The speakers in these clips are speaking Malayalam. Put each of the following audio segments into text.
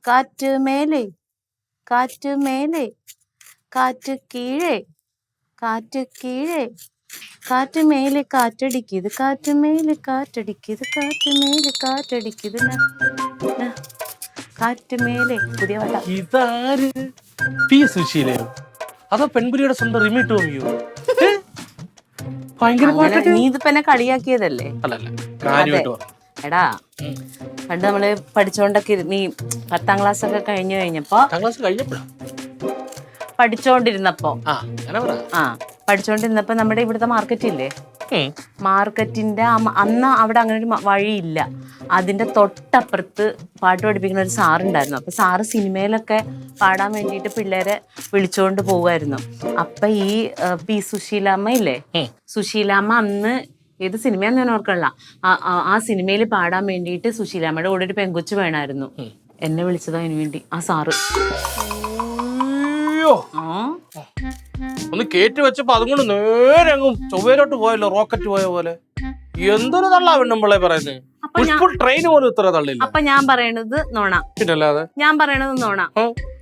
കാറ്റ് മേലെ കാറ്റ് മേലെ കാറ്റ് കീഴേ കാറ്റ് കീഴേ കാറ്റ് മേലെ കാറ്റടിക്കിത് കാറ്റ് മേലെ കാറ്റടിക്കിത് കാറ്റ് മേലെ കാറ്റടിക്കിത് കാറ്റ് മേലെ. പുതിയ പാട്ടാ. ഇതാര്? പി സുശീലയോ അതോ പെൺപുരിയുടെ സ്വന്തം റിമി ടോമിയോ? ഭയങ്കര പാട്ടൊക്കെ. നീ ഇതിപ്പോ എന്നെ കളിയാക്കിയതല്ലേ? അല്ലല്ല, കാര്യമായിട്ട് പറഞ്ഞു. എടാ പണ്ട് നമ്മള് പഠിച്ചോണ്ടൊക്കെ നീ 10ാം ക്ലാസ് ഒക്കെ കഴിഞ്ഞപ്പോ പഠിച്ചോണ്ടിരുന്നപ്പോ പഠിച്ചോണ്ടിരുന്നപ്പോ നമ്മുടെ ഇവിടുത്തെ മാർക്കറ്റ് ഇല്ലേ, മാർക്കറ്റിന്റെ അന്ന് അവിടെ അങ്ങനെ ഒരു വഴിയില്ല. അതിന്റെ തൊട്ടപ്പുറത്ത് പാട്ട് പഠിപ്പിക്കുന്ന ഒരു സാറുണ്ടായിരുന്നു. അപ്പൊ സാറ് സിനിമയിലൊക്കെ പാടാൻ വേണ്ടിയിട്ട് പിള്ളേരെ വിളിച്ചോണ്ട് പോവായിരുന്നു. അപ്പൊ ഈ പി സുശീലാമ്മ ഇല്ലേ, സുശീലാമ്മ അന്ന് ഏത് സിനിമയാന്ന് ഞാൻ ഓർക്കണില്ല, ആ സിനിമയിൽ പാടാൻ വേണ്ടിയിട്ട് സുശീലാമ്മയുടെ കൂടെ ഒരു പെങ്കൊച്ചു വേണമായിരുന്നു. എന്നെ വിളിച്ചതാ അതിനു വേണ്ടി ആ സാറ്. ഒന്ന് കേറ്റി വെച്ചപ്പോ അതുകൊണ്ട് നേരെ അങ്ങും ചൊവ്വയിലോട്ട് പോയല്ലോ, റോക്കറ്റ് പോയ പോലെ. എന്തൊരു തള്ളാ പെണ്ണുമ്പളെ പറയുന്നത്. ട്രെയിൻ പോലും ഇത്ര തള്ളില്ല. അപ്പൊ ഞാൻ പറയണത് നോണ. പിന്നല്ലാതെ ഞാൻ പറയണത് നോണ.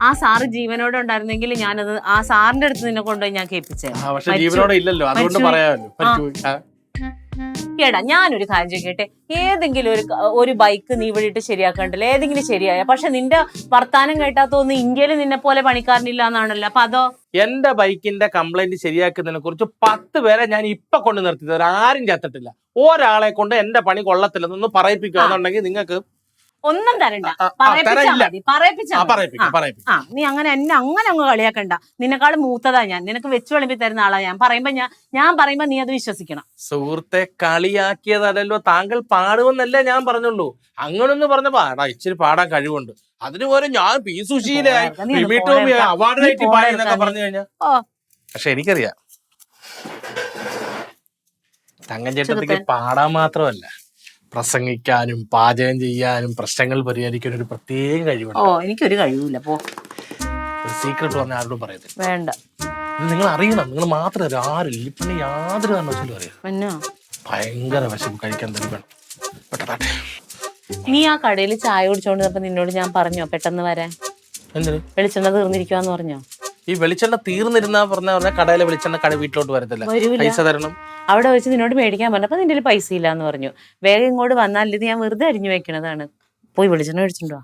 ആ സാറ് ജീവനോടെ ഉണ്ടായിരുന്നെങ്കിൽ ഞാനത് ആ സാറിന്റെ അടുത്ത് നിന്നെ കൊണ്ടുപോയി ഞാൻ കേൾപ്പിച്ചേ. പക്ഷെ ജീവനോടെ ഇല്ലല്ലോ, അതുകൊണ്ട് പറയാമല്ലോ. എടാ ഞാനൊരു കാര്യം ചോദിക്കട്ടെ, ഏതെങ്കിലും ഒരു ബൈക്ക് നീ വിളിട്ട് ശരിയാക്കണ്ടല്ലോ, ഏതെങ്കിലും ശരിയായ? പക്ഷെ നിന്റെ വർത്താനം കേട്ടാ തോന്നുന്നു ഇന്ത്യയിൽ നിന്നെ പോലെ പണിക്കാരനില്ല എന്നാണല്ലോ. അപ്പൊ അതോ? എന്റെ ബൈക്കിന്റെ കംപ്ലൈന്റ് ശരിയാക്കുന്നതിനെ കുറിച്ച് 10 പേരെ ഞാൻ ഇപ്പൊ കൊണ്ട് നിർത്തിയത്, ആരും ചത്തിട്ടില്ല. ഒരാളെ കൊണ്ട് എന്റെ പണി കൊള്ളത്തില്ലെന്നൊന്ന് പറയിപ്പിക്കുകയാണെന്നുണ്ടെങ്കിൽ നിങ്ങൾക്ക് ഒന്നും തരണ്ട, നീ അങ്ങനെ എന്നെ അങ്ങനെ അങ്ങ് കളിയാക്കണ്ട. നിന്നെക്കാളും മൂത്തതാ ഞാൻ, നിനക്ക് വെച്ച് വിളമ്പി തരുന്ന ആളാ ഞാൻ. ഞാൻ പറയുമ്പോ നീ അത് വിശ്വസിക്കണം. സുഹൃത്തെ, കളിയാക്കിയതല്ലോ, താങ്കൾ പാടുമെന്നല്ലേ ഞാൻ പറഞ്ഞുള്ളൂ. അങ്ങനൊന്ന് പറഞ്ഞപ്പോ ഇച്ചിരി പാടാൻ കഴിവുണ്ട്, അതിന് പോലെ ഞാൻ പി സുശീലയായി അവാർഡിനായിട്ട് പാടിയെന്നൊക്കെ പറഞ്ഞു കഴിഞ്ഞാ. പക്ഷെ എനിക്കറിയാം തങ്കഞ്ചേട്ടത്തിക്ക് പാടാൻ മാത്രമല്ല, പ്രസംഗിക്കാനും പാചകം ചെയ്യാനും പ്രശ്നങ്ങൾ പരിഹരിക്കാനും ഒരു പ്രത്യേക കഴിവുണ്ട്. എനിക്കൊരു കഴിവില്ല. ഒരു സീക്രട്ട് പറഞ്ഞ ആരോടും പറയത്തില്ല. വേണ്ട, നിങ്ങൾ അറിയണം. നിങ്ങൾ മാത്രം ആരും ഇപ്പം യാതൊരു കാരണവശാലും അറിയാം. ഭയങ്കര വിശപ്പ്, കഴിക്കാൻ തന്നെ വേണം. നീ ആ കടയിൽ ചായ കുടിച്ചോണ്ടിരുന്നപ്പോ നിന്നോട് ഞാൻ പറഞ്ഞോ പെട്ടെന്ന് വരാൻ? എന്തിന്? വെളിച്ചെണ്ണ തീർന്നിരിക്കുവാന്ന് പറഞ്ഞോ? ഈ വെളിച്ചെണ്ണ തീർന്നിരുന്നാ പറഞ്ഞ കടയിലെ വെളിച്ചെണ്ണ വീട്ടിലോട്ട് വരത്തില്ല, പൈസ തരണം. അവിടെ വെച്ച് നിന്നോട് മേടിക്കാൻ പറഞ്ഞപ്പോ നിന്റെ പൈസ ഇല്ലാന്ന് പറഞ്ഞു. വേഗം ഇങ്ങോട്ട് വന്നാൽ ഇത് ഞാൻ വെറുതെ അരിഞ്ഞു വെക്കണതാണ്. പോയി വെളിച്ചെണ്ണ മേടിച്ചിട്ടുണ്ടോ,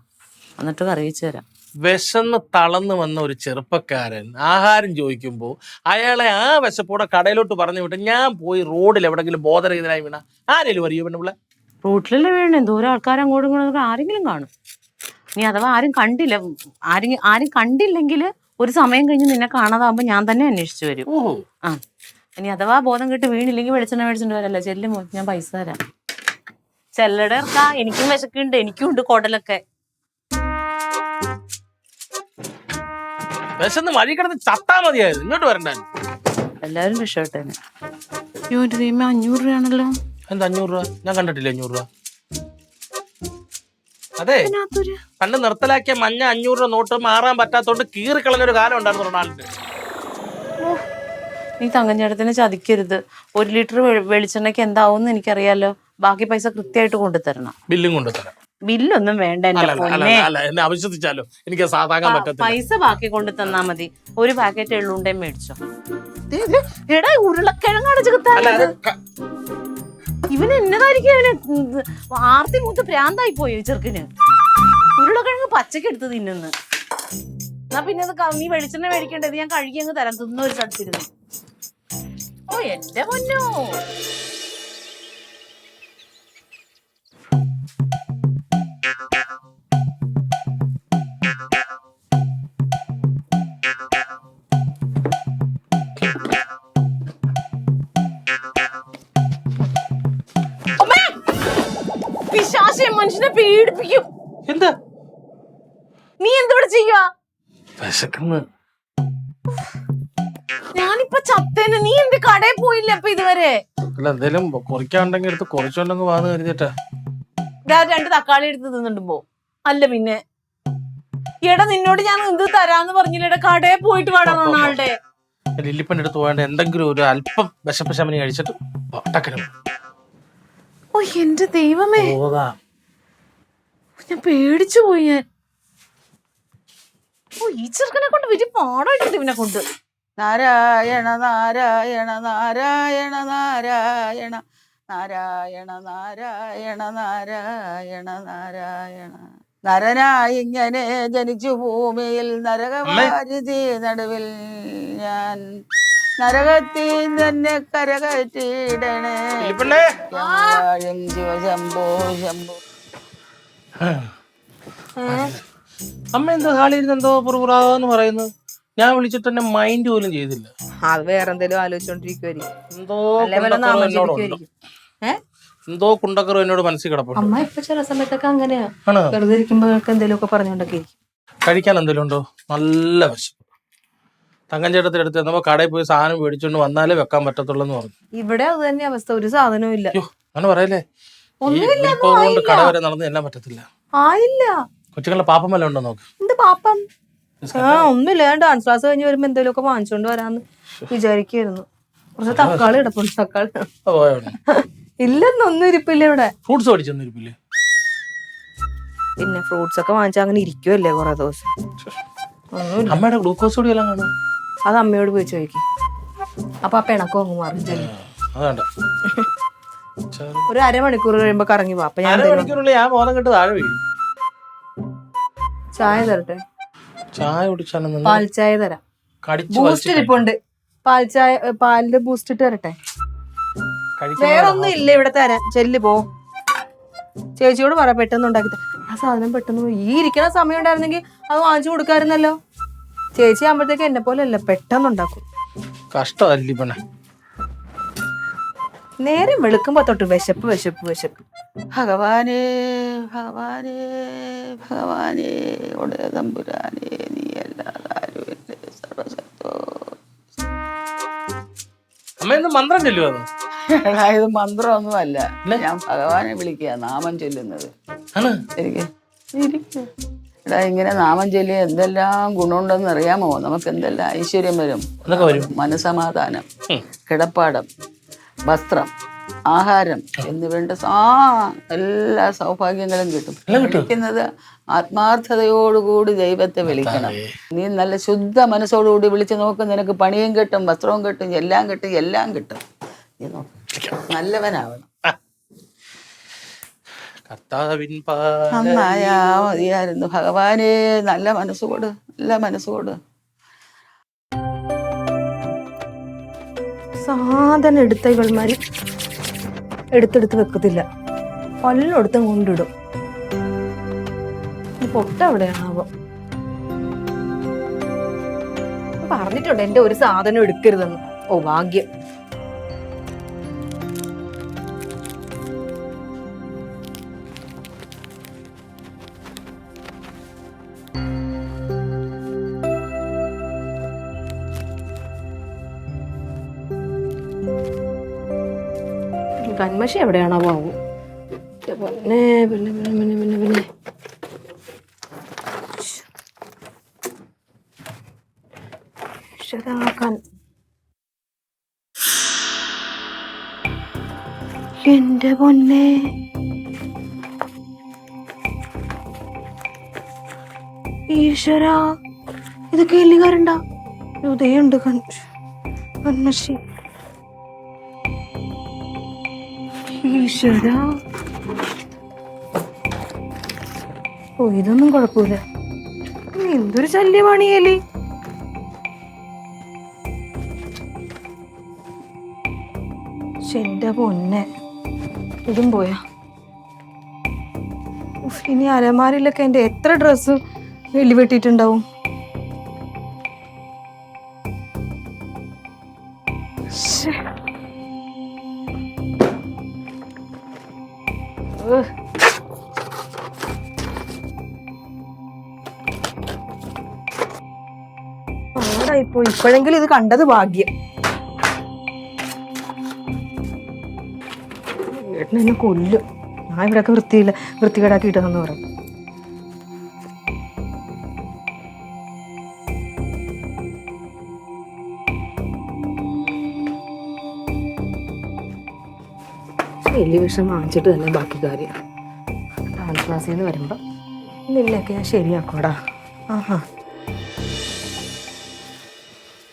എന്നിട്ട് കറി വെച്ച് തരാം. വിശന്ന് തളർന്നു വന്ന ഒരു ചെറുപ്പക്കാരൻ ആഹാരം ചോദിക്കുമ്പോൾ അയാളെ ആ വിശപ്പോടെ കടയിലോട്ട് പറഞ്ഞു വിട്ട് ഞാൻ പോയി റോഡിൽ എവിടെങ്കിലും ബോധരഹിതനായി വീണ ആരെങ്കിലും അറിയോ പെണ്ണുപിള്ള? റോട്ടിലല്ലേ വീണേ, എന്തോരം ആൾക്കാർ അങ്ങോട്ടും ഇങ്ങോട്ടും ആരെങ്കിലും കാണും. നീ അഥവാ ആരും കണ്ടില്ലെങ്കിൽ ഒരു സമയം കഴിഞ്ഞ് നിന്നെ കാണാതാവുമ്പോ ഞാൻ തന്നെ അന്വേഷിച്ചു വരും. ഇനി അഥവാ ബോധം കിട്ടി വീണില്ലെങ്കിൽ വെളിച്ചെണ്ണ മേടിച്ചിട്ട് വരല്ലോ. ചെല്ലും, ഞാൻ പൈസ തരാം. ചെല്ലടെ ഇറക്കാ, എനിക്കും വിശക്കുണ്ട്, എനിക്കും ഉണ്ട് കുടലൊക്കെ. വിശന്ന് വഴി കിടന്ന് ചത്താ മതിയായിരുന്നു, ഇങ്ങോട്ട് വരണ്ട. എല്ലാരും രക്ഷപ്പെട്ടെ. 500 രൂപയാണല്ലോ. എന്താ 500 രൂപ? ഞാൻ കണ്ടിട്ടില്ല 500 രൂപ. അതെ, പണ്ട് നിർത്തലാക്കിയ മഞ്ഞ 500 രൂപ നോട്ട് മാറാൻ പറ്റാത്തോണ്ട് കീറിക്കളഞ്ഞൊരു കാലം ഉണ്ടായിരുന്നു റൊണാൾഡിന്. നീ തങ്കഞ്ചേട്ടത്തിനെ ചതിക്കരുത്. 1 ലിറ്റർ വെളിച്ചെണ്ണയ്ക്ക് എന്താവും എനിക്കറിയാലോ. ബാക്കി പൈസ കൃത്യമായിട്ട് കൊണ്ടുതരണം. ബില്ലും കൊണ്ടുതരാം. ബില്ലൊന്നും വേണ്ട, എന്നെ അവിശ്വസിച്ചാലോ, എനിക്ക് സാധാരണ പറ്റത്തില്ല. പൈസ ബാക്കി കൊണ്ടു തന്നാ മതി. ഒരു പാക്കറ്റ് എള്ളുണ്ടേ മേടിച്ചോ. എടാ ഉരുളക്കിഴങ്ങാണ് ചെറുത്താൻ. ഇവന് എന്നതായിരിക്കും, ഇവന് ആർത്തി മൂത്ത് പ്രാന്തായി പോയോ ചെറുക്കിന്? ഉരുളക്കിഴങ്ങ് പച്ചക്ക് എടുത്ത് തിന്നുന്നു. എന്നാ പിന്നെ നീ വെളിച്ചെണ്ണ മേടിക്കേണ്ടത് ഞാൻ കഴുകി അങ്ങ് തരാം, തിന്ന ഒരു സ്ഥലത്തിരുന്നു. ഓ എന്റെ പൊന്നോ. പിശാചേ, മനുഷ്യനെ പേടിപ്പിക്കും. എന്താ നീ എന്തിവിടെ ചെയ്യുക? ഞാനിപ്പോ ചത്തേന്. നീ എന്ത് കടയിൽ പോയില്ല അപ്പൊ ഇതുവരെ? അല്ല, എന്തേലും കുറയ്ക്കാണ്ടെങ്കിൽ എടുത്ത് കുറച്ചോണ്ടെങ്കിൽ വാന്ന് കരുതിട്ടാ. 2 തക്കാളി എടുത്ത് തിന്നിട്ടുമ്പോ അല്ല പിന്നെ. എടാ നിന്നോട് ഞാൻ എന്ത് തരാന്ന് പറഞ്ഞില്ലേടാ, കടയിൽ പോയിട്ട് വേണം ആളുടെ. ലില്ലിപ്പൻ്റെ അടുത്ത് പോയാണ്ട് എന്തെങ്കിലും ഒരു അല്പം വിശപ്പ് ശമനി കഴിച്ചിട്ട് ഓ എന്റെ ദൈവമേ, ഞാൻ പേടിച്ചു പോയി ഞാൻ. ഓ ഈ ചെറുക്കനെ കൊണ്ട് വലിയ പാടായിട്ടുണ്ട് ഇവനെ കൊണ്ട്. നാരായണ നാരായണ നാരായണ നാരായണ നാരായണ നാരായണ നാരായണ നാരായണ. നരനായി ഇങ്ങനെ ജനിച്ചു ഭൂമിയിൽ നരകവാരിധി നടുവിൽ ഞാൻ നരകത്തിൽ തന്നെ കരകറ്റിയിടണേ ശിവശംഭോ ശംഭോ. അമ്മ എന്തോ ഹാളിരുന്ന് എന്തോ പുറപുറാന്ന് പറയുന്നു. ഞാൻ വിളിച്ചിട്ട് എന്നെ മൈൻഡ് പോലും ചെയ്തില്ല. അത് വേറെ എന്തെങ്കിലും ആലോചിച്ചോണ്ടിരിക്കുവായിരിക്കും. എന്തോ കുണ്ടക്കറും എന്നോട് മനസ്സിൽ കിടപ്പുണ്ട്. അമ്മ ഇപ്പൊ ചില സമയത്തൊക്കെ അങ്ങനെയാ, വെറുതെ ഇരിക്കുമ്പോ എന്തെങ്കിലും ഒക്കെ പറഞ്ഞോണ്ടൊക്കെ ഇരിക്കും. കഴിക്കാൻ എന്തെങ്കിലും ഉണ്ടോ? നല്ല വിശപ്പ്. തങ്കഞ്ചേട്ടത്തിന്റെ അടുത്ത് എന്നപ്പോ കടയിൽ പോയി സാധനം മേടിച്ചോണ്ട് വന്നാലേ വെക്കാൻ പറ്റത്തുള്ളൂ എന്ന് പറഞ്ഞു. ഇവിടെ അത് തന്നെ അവസ്ഥ, ഒരു സാധനവും ഇല്ല. അങ്ങനെ പറയല്ലേ, കൊണ്ട് കട വരെ നടന്ന് എല്ലാം പറ്റത്തില്ല. ആയില്ല. കൊച്ചുങ്ങളുടെ പാപ്പം വല്ല ഉണ്ടോ നോക്ക്. എന്ത് പാപ്പം? ഒന്നുമില്ല, ഞാൻ ഡാൻസ് ക്ലാസ് കഴിഞ്ഞ് വരുമ്പോ എന്തെങ്കിലും ഒക്കെ വാങ്ങിച്ചോണ്ട് വരാന്ന് വിചാരിക്കായിരുന്നു. കുറച്ച് തക്കാളി കിടപ്പുണ്ട്. തക്കാളി ഇല്ലെന്നൊന്നും ഇരിപ്പില്ല ഇവിടെ. ഫ്രൂട്ട്സ് മേടിച്ചൊന്നും ഇരിപ്പില്ലേ? പിന്നെ ഫ്രൂട്ട്സ് ഒക്കെ വാങ്ങിച്ചാൽ അങ്ങനെ ഇരിക്കുവല്ലേ കുറെ ദിവസം. അമ്മയുടെ ഗ്ലൂക്കോസ് കൂടി എല്ലാം കാണും. അത് അമ്മയോട് പോയി ചോദിക്കും. അപ്പൊ ആ പിണക്കം അങ്ങ് മാറും. ഒരു അരമണിക്കൂർ കഴിയുമ്പോ കറങ്ങി പോവാ. അപ്പൊ ഞാൻ ബോധം കെട്ട് താഴെ വീഴും. ചായ തരട്ടെ? ചായ കുടിച്ചാലും പാൽ ചായ തരാം. ബൂസ്റ്റ് ഇരിപ്പുണ്ട്. പാൽ ചായ, പാലില് ബൂസ്റ്റ് ഇട്ട് തരട്ടെ? വേറെ ഒന്നും ഇല്ല ഇവിടെ തരാൻ. ചെല്ല് പോ. ചേച്ചിയോട് പറ പെട്ടെന്ന് ഉണ്ടാക്കി. ആ സാധനം പെട്ടെന്ന് ഈ ഇരിക്കണ സമയം ഉണ്ടായിരുന്നെങ്കിൽ അത് വാങ്ങിച്ചു കൊടുക്കാറുന്നല്ലോ. ചേച്ചി ആകുമ്പോഴത്തേക്ക് എന്നെ പോലെ അല്ല, പെട്ടെന്ന് ഉണ്ടാക്കും. കഷ്ടമല്ലേ. നേരം വെളുക്കുമ്പോ തൊട്ട് വിശപ്പ് വിശപ്പ് വിശപ്പ്. ഭഗവാനേ ഭഗവാനേ ഭഗവാനേ ഉടയ തമ്പുരാനേ നീ എല്ലാരും സർവശക്തോ. അമ്മ മന്ത്രം ചൊല്ലുവാ? ഇത് മന്ത്രമൊന്നും അല്ല, ഞാൻ ഭഗവാനെ വിളിക്കുക, നാമം ചൊല്ലുന്നത്. എടാ ഇങ്ങനെ നാമം ചൊല്ലി എന്തെല്ലാം ഗുണമുണ്ടെന്ന് അറിയാമോ? നമുക്ക് എന്തെല്ലാം ഐശ്വര്യം വരും. മനസമാധാനം, കിടപ്പാടം, വസ്ത്രം, ആഹാരം എന്നുവേണ്ട എല്ലാ സൗഭാഗ്യങ്ങളും കിട്ടും. വിളിക്കുന്നത് ആത്മാർത്ഥതയോടുകൂടി ദൈവത്തെ വിളിക്കണം. നീ നല്ല ശുദ്ധ മനസ്സോടുകൂടി വിളിച്ച് നോക്കും, നിനക്ക് പണിയും കിട്ടും, വസ്ത്രവും കിട്ടും, എല്ലാം കിട്ടും, എല്ലാം കിട്ടും. നീ നോക്ക്, നല്ലവനാവണം. നന്നായാ മതിയായിരുന്നു. ഭഗവാനെ നല്ല മനസ്സുകൊട്, നല്ല മനസ്സുകൊട്. സാധനം എടുത്ത ഇവൾമാര് എടുത്തെടുത്ത് വെക്കത്തില്ല, പലയിടത്തും കൊണ്ടിടും. പൊട്ട എവിടെയാണാവോ? പറഞ്ഞിട്ടുണ്ട് എന്റെ ഒരു സാധനം എടുക്കരുതെന്ന്. ഓ ഭാഗ്യം. കന്മഷി എവിടെയാണോ പോവും? പിന്നെ പിന്നെ പിന്നെ പിന്നെ പിന്നെ എന്റെ പൊന്നെ, ഈശ്വര, ഇതൊക്കെ എല്ലുകാരുണ്ടാ? ഉദയുണ്ട് കന്മഷി. ഈശ്വര, ഓ ഇതൊന്നും കുഴപ്പമില്ല. എന്തൊരു ശല്യമാണ് ഈ എലി. എന്റെ പൊന്നെ, ഇതും പോയാ? ഇനി അലമാരിലൊക്കെ എന്റെ എത്ര ഡ്രസ്സ് എലി വെട്ടിട്ടുണ്ടാവും. പാടായിപ്പോ. ഇപ്പോഴെങ്കിലും ഇത് കണ്ടത് ഭാഗ്യം. ഏട്ടൻ എന്നെ കൊല്ലും. ഞാൻ ഇവിടെയൊക്കെ വൃത്തികേടാക്കിയിട്ടെന്ന് പറയും. എലിവിഷം വാങ്ങിച്ചിട്ട് തന്നെ ബാക്കി കാര്യം. ഡാൻസ് ക്ലാസ്സിൽ നിന്ന് വരുമ്പോൾ നിന്നൊക്കെ ഞാൻ ശരിയാക്കോടാ. ആഹാ,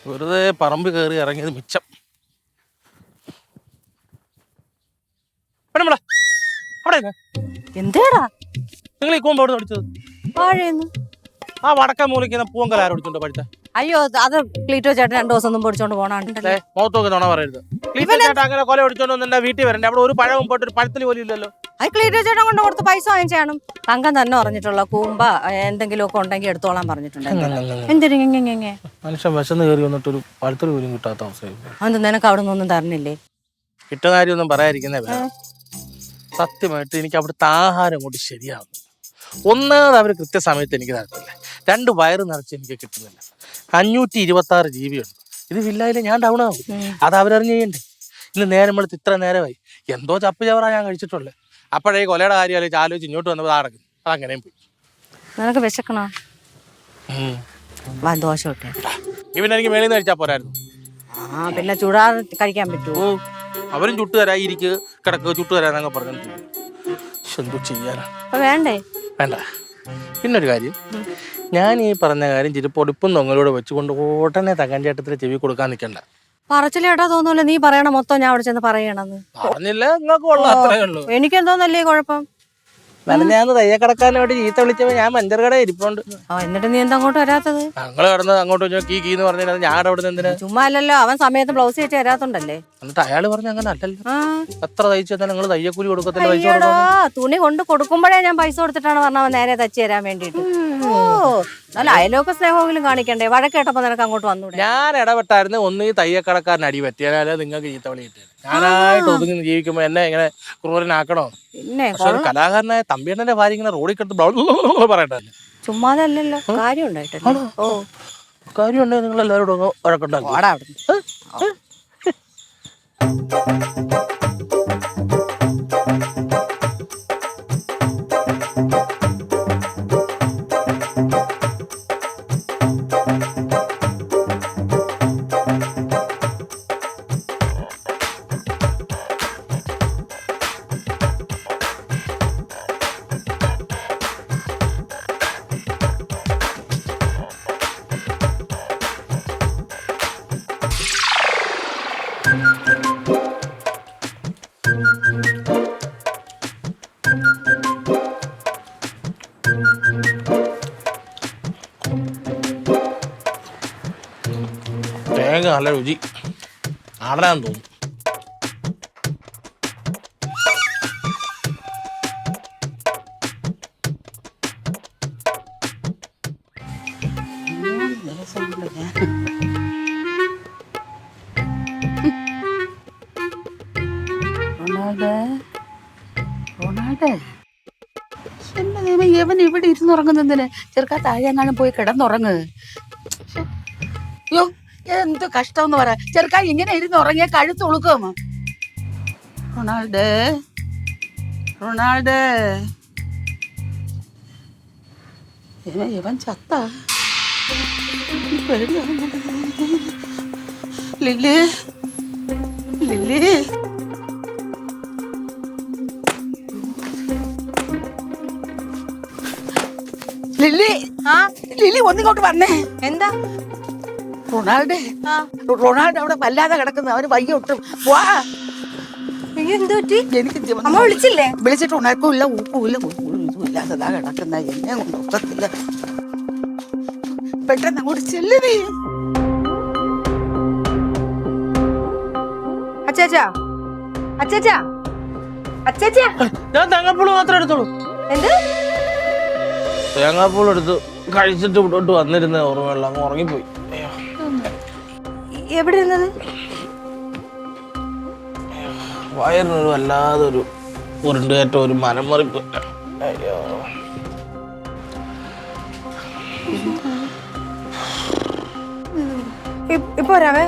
വെറുതെ പറമ്പ് കയറി ഇറങ്ങിയത് മിച്ചം. അവിടെ എന്തേടാ നിങ്ങൾ ഈ കൂമ്പ് അവിടെ പഠിച്ചത്? വാഴയെന്ന്. ആ വടക്കം മൂലിക്കുന്ന പൂങ്കൽ ആരും പഠിച്ചോണ്ടോ പഠിച്ച? അയ്യോ, അത് ക്ലീറ്റോ ചേട്ടൻ 2 ദിവസം മുമ്പ് പഠിച്ചോണ്ട് പോണാണ്ടല്ലേ. മുഖത്തൊക്കെ നുണ പറയരുത്. അങ്ങനെ കൊല പഠിച്ചോണ്ട് എന്റെ വീട്ടിൽ വരണ്ടേ? അവിടെ ഒരു പഴവും പോയിട്ട് ഒരു പഴത്തിൽ പോലും ഇല്ലല്ലോ. അത് ക്ലീറ്റോ ചേട്ടൻ കൊണ്ട് കൊടുത്ത് പൈസ വാങ്ങിച്ചാണ്. തങ്കം തന്നെ പറഞ്ഞിട്ടുള്ള കൂമ്പ എന്തെങ്കിലും ഒക്കെ ഉണ്ടെങ്കിൽ എടുത്തോളാൻ പറഞ്ഞിട്ടുണ്ട്. എന്തിനെ മനുഷ്യൻ വിശന്ന് കയറി വന്നിട്ട് ഒരു പഴത്തിൽ പോലും കിട്ടാത്ത അവസ്ഥ. അത് നിനക്ക് അവിടെ നിന്നൊന്നും തരണില്ലേ? കിട്ടുന്ന കാര്യമൊന്നും പറയാതിരിക്കുന്നേ. സത്യമായിട്ട് എനിക്ക് അവിടുത്തെ ആഹാരം കൊണ്ട് ശരിയാവും. ഒന്നാമത് അവർ കൃത്യസമയത്ത് എനിക്ക് തരത്തില്ല. 2 വയറ് നിറച്ച് എനിക്ക് കിട്ടുന്നില്ല. 526 GB ഉണ്ട്. ഇത് വില്ലായില്ല, ഞാൻ ഡൗൺ ആവും. അത് അവരറിഞ്ഞ് ചെയ്യണ്ടേ? ഇന്ന് നേരം വെളുത്ത് ഇത്ര നേരമായി എന്തോ ചപ്പ് ചവറാ ഞാൻ കഴിച്ചിട്ടുള്ളത്. അപ്പോഴേ കൊലയുടെ കാര്യം ആലോചിച്ച് ഇങ്ങോട്ട് വന്നപ്പോൾ നടക്കും. അതങ്ങനെയും പോയി. നിനക്ക് വിശക്കണോ? ദോശ ഇട്ടേ. പിന്നെ എനിക്ക് മേളിൽ നിന്ന് കഴിച്ചാൽ പോരായിരുന്നു. ആ, പിന്നെ ചൂടാതെ കഴിക്കാൻ പറ്റുമോ? അവരും ചുട്ടു തരാ, ഇരിക്ക് കിടക്ക് ചുട്ടു തരാന്നൊക്കെ പറഞ്ഞു. എന്തോ ചെയ്യാനാ? വേണ്ടേ? വേണ്ട. പിന്നൊരു കാര്യം, ഞാൻ ഈ പറഞ്ഞ കാര്യം ചിരി പൊടിപ്പും തൊങ്ങലോട് വെച്ചുകൊണ്ട് ഉടനെ തങ്കഞ്ചേട്ടത്തിന് ചെവി കൊടുക്കാൻ നിൽക്കണ്ട. പറച്ചിലേട്ടാ തോന്നൂല നീ പറയണ മൊത്തം ഞാൻ അവിടെ ചെന്ന് പറയണെന്ന്. പറഞ്ഞില്ല നിങ്ങൾക്ക് കൊള്ളാം, അത്രേ ഉള്ളൂ. എനിക്കെന്തോന്നല്ലേ കുഴപ്പം? ഞാൻ തയ്യക്കടക്കാരനോട് ചീത്ത വിളിച്ചപ്പോ ഞാൻ മഞ്ചർ കട ഇരിപ്പുണ്ട്. എന്നിട്ട് നീ എന്താ അങ്ങോട്ട് വരാത്തത്? ഞങ്ങള് കിടന്ന് അങ്ങോട്ട് കീന്ന് പറഞ്ഞാൽ ഞാൻ അവിടെ എന്തിനാ? ചുമ്മാ അല്ലല്ലോ, അവൻ സമയത്ത് ബ്ലൗസ് വെച്ച് വരാത്തുണ്ടല്ലേ. എന്നിട്ട് അയാള് പറഞ്ഞ അങ്ങനെ അല്ലല്ലോ. എത്ര തയ്ച്ചു തന്നെ നിങ്ങൾ തയ്യക്കൂലി കൊടുക്കത്തില്ല? പൈസ തുണി കൊണ്ട് കൊടുക്കുമ്പോഴേ ഞാൻ പൈസ കൊടുത്തിട്ടാണ് പറഞ്ഞവൻ നേരെ തച്ചു തരാൻ വേണ്ടിട്ട്. ഓ, നല്ല അയലോക്ക സ്നേഹമെങ്കിലും കാണിക്കണ്ടേ? വഴക്കേട്ടപ്പോ നിനക്ക് അങ്ങോട്ട് വന്നൂടെ? ഞാൻ ഇടപെട്ടായിരുന്നു. ഒന്ന് ഈ തയ്യക്കടക്കാരൻ അടി പറ്റിയാലേ നിങ്ങൾക്ക് ചീത്ത വിളി കിട്ടിയത്. ഞാനായിട്ട് ഒതുങ്ങി ജീവിക്കുമ്പോ എന്നെ ഇങ്ങനെ ക്രൂരനാക്കണോ? പിന്നെ ഒരു കലാകാരനായ തമ്പിയണ്ണന്റെ ഭാര്യ ഇങ്ങനെ റോഡിൽ കിടത്ത് പറയട്ടെ. ചുമ്മാതെ അല്ലല്ലോ, കാര്യം ഉണ്ടായിട്ടല്ലോ. ഓ, കാര്യം ഉണ്ടെങ്കിൽ നിങ്ങൾ എല്ലാവരോടും വഴക്കുണ്ടാക്കും. തേങ്ങ നല്ല രുചി, നാടനാന്ന് തോന്നുന്നു. ഇവൻ ഇവിടെ ഇരുന്നുറങ്ങുന്നതിന് ചെറുക്കാ താഴെങ്ങാനും പോയി കിടന്നുറങ്ങ്. അയ്യോ, എന്ത് കഷ്ടമെന്ന് പറ. ചെറുക്കാ ഇങ്ങനെ ഇരുന്നുറങ്ങിയ കഴുത്ത് ഉളുക്കും. റൊണാൾഡ്, റൊണാൾഡ്, ഇവൻ ചത്ത. ലില്ലി, ലില്ലി, ലില്ലി, ലില്ലി ഒന്നിങ്ങോട്ട് വന്നേ. എന്താ? റൊണാൾഡ്, റൊണാൾഡ് അവിടെ വല്ലാതെ കിടക്കുന്നു. അവന് വയ്യ ഒട്ടും. വാ. എന്ത് പറ്റി? എനിക്ക് അമ്മ വിളിച്ചില്ലേ? വിളിച്ചിട്ട് ഉണർക്കില്ല, ഊപ്പില്ല, ഇല്ലാത്തതാ കിടക്കുന്ന. എന്നെ കൊണ്ട് ഒക്കത്തില്ല. പെട്ടെന്ന് അങ്ങോട്ട് ചെല്ലു നീ. അച്ചാച്ചാ, അച്ചാച്ചാ, അച്ചാച്ചാ. ഞാൻ തേങ്ങാപ്പൂള് മാത്രം എടുത്തോളൂ. എന്ത്? തേങ്ങാപ്പൂൾ എടുത്ത് കഴിച്ചിട്ട് ഇവിടോട്ട് വന്നിരുന്ന ഓർമ്മയുള്ള അങ്ങ് ഉറങ്ങിപ്പോയി. എവിടെ ഇരുന്നത്? വയറിനൊരു വല്ലാതൊരു ഉരുണ്ടുകയറ്റം, ഒരു മനംമറിപ്പ്. അയ്യോ, ഇപ്പൊ വരാവേ.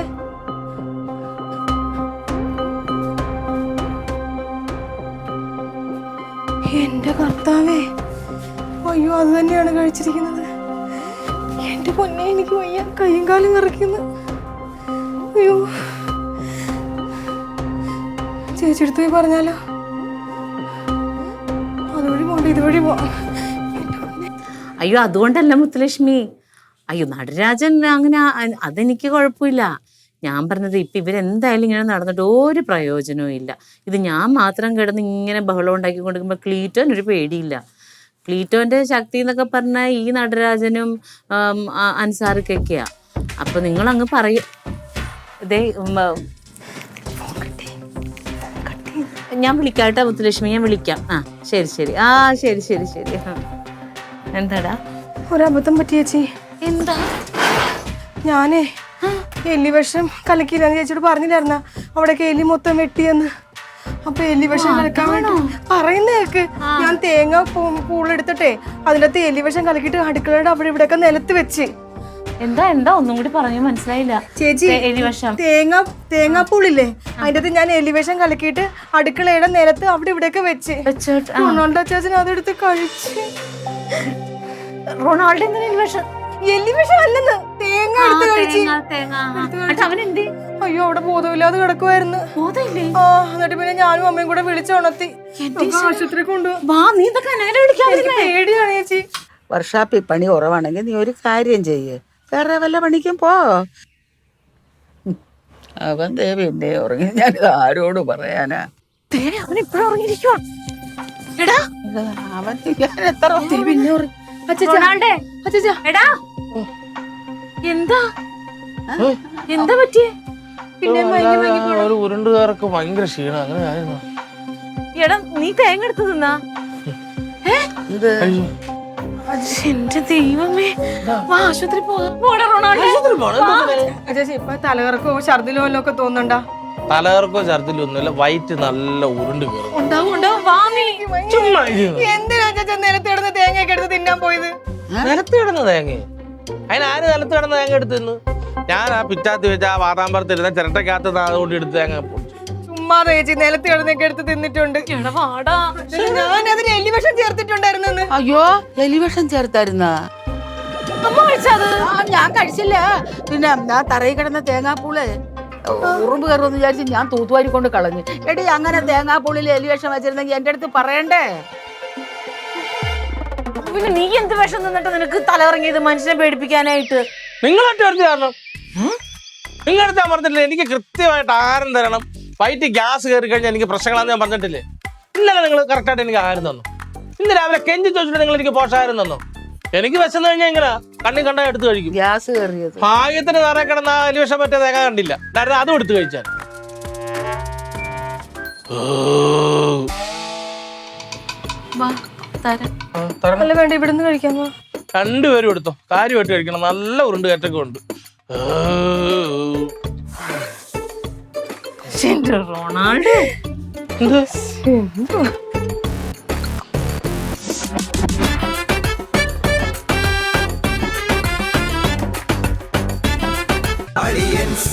എന്റെ കർത്താവേ, അയ്യോ അത് തന്നെയാണ് കഴിച്ചിരിക്കുന്നത്. എന്റെ പൊന്നെ, എനിക്ക് വയ്യ, കയ്യും കാലും നിറയ്ക്കുന്നു. അയ്യോ, ചേച്ചിയെടുത്ത് പോയി പറഞ്ഞാലോ? ഇതുവഴി പോവാം. അയ്യോ അതുകൊണ്ടല്ല മുത്തുലക്ഷ്മി. അയ്യോ നടരാജൻ അങ്ങനെ അതെനിക്ക് കുഴപ്പമില്ല. ഞാൻ പറഞ്ഞത് ഇപ്പം ഇവരെന്തായാലും ഇങ്ങനെ നടന്നിട്ട് ഒരു പ്രയോജനവും ഇല്ല. ഇത് ഞാൻ മാത്രം കിടന്ന് ഇങ്ങനെ ബഹളം ഉണ്ടാക്കി കൊടുക്കുമ്പോൾ ക്ലീറ്റോന് ഒരു പേടിയില്ല. ക്ലീറ്റോന്റെ ശക്തി എന്നൊക്കെ പറഞ്ഞാൽ ഈ നടരാജനും അൻസാർക്കൊക്കെയാ. അപ്പൊ നിങ്ങൾ അങ്ങ് പറയും. ഇതേ ഞാൻ വിളിക്കാം കേട്ടോ മുത്തുലക്ഷ്മി, ഞാൻ വിളിക്കാം. ആ ശരി ശരി. ആ ശരി ശരി ശരി. എന്താടാ? ഒരബദ്ധം പറ്റി ചേച്ചി. എന്താ? ഞാനേ എലി വിഷം കലക്കിയില്ലെന്ന് ചേച്ചിയോട് പറഞ്ഞില്ലായിരുന്ന അവിടെയൊക്കെ എലി മൊത്തം വെട്ടിയെന്ന്. അപ്പൊ എലി വിഷം കലക്കാൻ വേണ്ടി പറയുന്ന കേക്ക് ഞാൻ തേങ്ങ പൂളെടുത്തിട്ടെ അതിനകത്ത് എലി വിഷം കലക്കിയിട്ട് അടുക്കളയുടെ അവിടെ ഇവിടെയൊക്കെ നിലത്ത് വെച്ച്. എന്താ എന്താ ഒന്നും കൂടി പറഞ്ഞു, മനസ്സിലായില്ല ചേച്ചി. എലിവിഷം തേങ്ങാപ്പൂളില്ലേ അതിന്റെ അകത്ത് ഞാൻ എലിവിഷം കലക്കിയിട്ട് അടുക്കളയുടെ നിലത്ത് അവിടെ ഇവിടെയൊക്കെ വെച്ച്. റൊണാൾഡോ ചേച്ചൻ അതെടുത്ത് കഴിച്ച്. റൊണാൾഡോ എന്തിനാ എലിവിഷം? എലിവിഷം അല്ലെന്ന്, തേങ്ങ എടുത്ത് കഴിച്ച്. അയ്യോ അവിടെ ബോധമില്ലാതെ കിടക്കുമായിരുന്നു. ആ എന്നിട്ട് പിന്നെ ഞാനും അമ്മയും കൂടെ വിളിച്ചുണർത്തി ആശുപത്രി കൊണ്ടുപോയി. പേടിയാണ് ചേച്ചി. വർഷാപ്പിൽ പണി കുറവാണെങ്കിൽ നീ ഒരു കാര്യം ചെയ്യ്, വേറെ വല്ല പണിക്കും പോ. അവൻ പിന്നെ ഉറങ്ങി, ഞാൻ ആരോട് പറയാനാ? അവൻ ഇപ്പഴും ഉറങ്ങിയിരിക്കുവാ. എടാ അവൻ ഞാൻ എത്ര പിന്നെ റൊണാൾഡേ, എടാ എന്താ എന്താ പറ്റിയേ? പിന്നെ ഒരു ഉരുണ്ടുകാർക്ക് ഭയങ്കര ക്ഷീണം, അങ്ങനെ ആയിരുന്നു. എടാ നീ തേങ്ങ എടുത്ത് തിന്നാ? എന്റെ ദൈവമേ, വാ ആശുപത്രി ചേച്ചി ഇപ്പൊ തലകറക്കോ ഛർദിലോ വല്ലോ ഒക്കെ തോന്നുന്നുണ്ടാ? തലകറക്കോ ഛർദിലോ ഒന്നുമില്ല, വയറ്റ് നല്ല ഉരുണ്ട് കയറും. എന്തിനാ ചേച്ചാ നിലത്ത് കിടന്ന് തേങ്ങയൊക്കെ എടുത്ത് തിന്നാൻ പോയത്? നിലത്ത് കിടന്ന തേങ്ങ? അതിനാര് നിലത്ത് കിടന്ന തേങ്ങ എടുത്ത് തിന്നു? ഞാൻ ആ പിറ്റാത്തി വെച്ച് ആ വാതാമ്പറത്ത് ഇരുന്ന ചിരട്ടക്കകത്ത് അതുകൊണ്ട് എടുത്ത് തേങ്ങ ചുമ്മാ ചേച്ചി നിലത്ത് കിടന്നൊക്കെ എടുത്ത് തിന്നിട്ടുണ്ട്. ഞാൻ അതിന് എലിവിഷം ചേർത്തിട്ടുണ്ടായിരുന്നു. അയ്യോ എലിവിഷം ചേർത്തായിരുന്ന? ഞാൻ കഴിച്ചില്ല. പിന്നെ ഞാൻ തറയിൽ കിടന്ന തേങ്ങാപ്പൂള് ഉറുമ്പ് കയറുമെന്ന് വിചാരിച്ച് ഞാൻ തൂത്തുവാരി കൊണ്ട് കളഞ്ഞു. എടി അങ്ങനെ തേങ്ങാപ്പൂളിൽ എലിവിഷം വെച്ചിരുന്നെങ്കിൽ എന്റെ അടുത്ത് പറയണ്ടേ? പിന്നെ നീ എന്ത് വിഷം നിന്നിട്ട് നിനക്ക് തലയിറങ്ങിയത് മനുഷ്യനെ പേടിപ്പിക്കാനായിട്ട്? നിങ്ങളൊക്കെ കാരണം നിങ്ങളടുത്ത് ഞാൻ പറഞ്ഞിട്ടില്ലേ എനിക്ക് കൃത്യമായിട്ട് ആഹാരം തരണം, വയറ്റ് ഗ്യാസ് കയറി കഴിഞ്ഞാൽ എനിക്ക് പ്രശ്നങ്ങളാന്ന് ഞാൻ പറഞ്ഞിട്ടില്ലേ? ഇന്നലെ നിങ്ങൾ കറക്റ്റായിട്ട് എനിക്ക് ആഹാരം തന്നു. ഇന്ന് രാവിലെ കെഞ്ചി ചോദിച്ചിട്ട് നിങ്ങൾ എനിക്ക് പോഷകാഹാരം തന്നു. എനിക്ക് വിശന്ന് കഴിഞ്ഞാൽ ഇങ്ങനെ കണ്ണി കണ്ടാ എടുത്ത് കഴിക്കും. ഗ്യാസ് കയറിയത് ഭാഗ്യത്തിന് തറ കിടന്ന എലിവിഷം പറ്റിയ തേങ്ങ കണ്ടില്ല, കാരണം അതും എടുത്ത് കഴിച്ചാൽ. അല്ല വേണ്ട, ഇവിടുന്ന് കഴിക്കാമോ? രണ്ടുപേരും എടുത്തോ, കാര്യമായിട്ട് കഴിക്കണം. നല്ല ഉരുണ്ട് കയറ്റൊക്കെ ഉണ്ട്. Ronaldo Aliens.